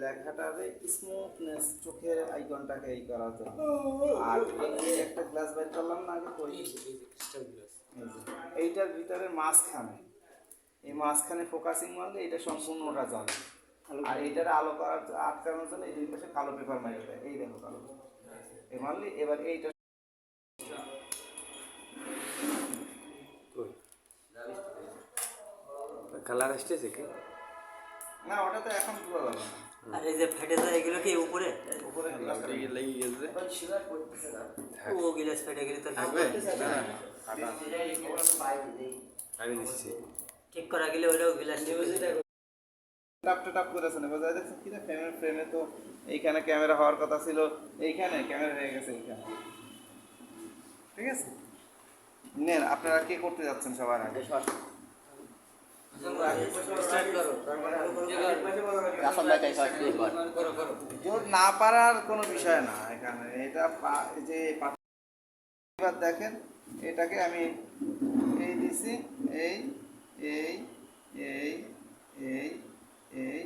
লেখাটারে smoothness চোখের আইকনটাকে এই করার জন্য। আর এই একটা গ্লাস বের করলাম না আগে, এইটার ভিতরে মাঝখানে, এই মাঝখানে ফোকাসিং মারলে এটা সম্পূর্ণটা যাবে। আর এইটার আলো করার আটকানোর জন্য এই দুই পাশে কালো পেপার মারতে দেয়। এই দেখো কালো এই মারলি এবার এইটা কালার আসতেছে কি না, ওটা তো এখন পুরো যাবে না। আর এই যে ফেটে যায় এগুলো কি উপরে উপরে লেগে গেছে ও গিলাস ফেটে গেলে তো থাকবে আমি দিচ্ছি ঠিক করা গেলে ওইটাও গিলাস টাপ টাপ করেছে না, বোঝা যাচ্ছে কি না ফ্রেমে ফ্রেমে তো এইখানে ক্যামেরা হওয়ার কথা ছিল, এইখানে ক্যামেরা হয়ে গেছে এইখানে। ঠিক আছে, নেন আপনারা কে করতে যাচ্ছেন সবার আগে? জোর না পারার কোনো বিষয় না এখানে। এটা যে এবার দেখেন, এটাকে আমি এই দিছি, এই এই এই এই এই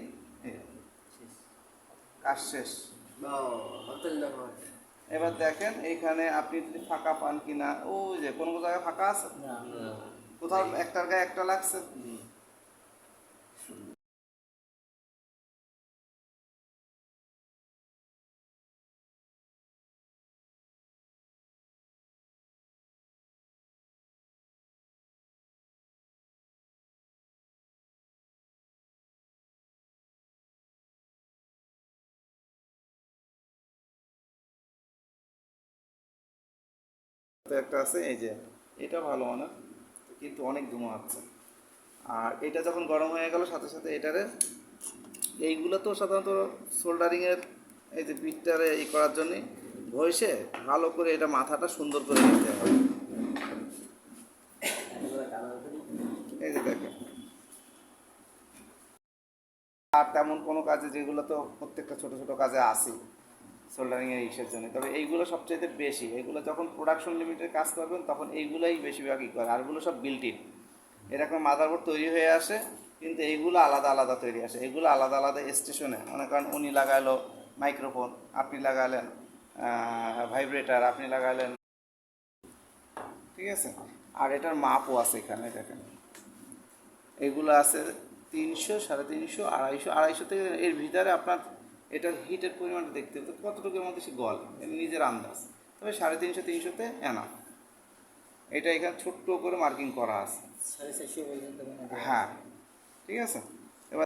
কাজ শেষ। এবার দেখেন এইখানে আপনি যদি ফাঁকা পান কিনা, ওই যে কোনো জায়গায় ফাঁকা আছে, কোথাও একটার গায়ে একটা লাগছে। একটা আছে এই যে, এটা ভালো মানে, কিন্তু অনেক ধোঁয়া আছে। আর এটা যখন গরম হয়ে গেল সাথে সাথে এটারে, এইগুলো তো সাধারণত সোল্ডারিংয়ের এই যে বিটটারে এই করার জন্যে ঘষে ভালো করে এটা মাথাটা সুন্দর করে নিতে হবে। এই যে দেখেন, আর তেমন কোনো কাজে, যেগুলো তো প্রত্যেকটা ছোটো ছোটো কাজে আসি সোল্ডারিংয়ের ইসের জন্য, তবে এইগুলো সবচেয়ে বেশি। এইগুলো যখন প্রোডাকশন লিমিটের কাজ করবেন তখন এইগুলোই বেশিরভাগই করে। আরগুলো সব বিল্ট ইন, এরকম মাদারবোর্ড তৈরি হয়ে আসে, কিন্তু এইগুলো আলাদা আলাদা তৈরি আসে। এগুলো আলাদা আলাদা স্টেশনে, মনে করেন উনি লাগালো মাইক্রোফোন, আপনি লাগালেন ভাইব্রেটার, আপনি লাগালেন, ঠিক আছে। আর এটার মাপও আছে এখানে দেখেন, এগুলো আছে 300, 350, 250, 250 থেকে এর ভিতরে আপনার এটার হিটের পরিমাণটা দেখতে হবে কতটুকুর মধ্যে সে গল, নিজের আন্দাজ। তবে 350, 300-তে এনাফ। এটা এখানে ছোট্ট করে মার্কিং করা আছে। হ্যাঁ, ঠিক আছে।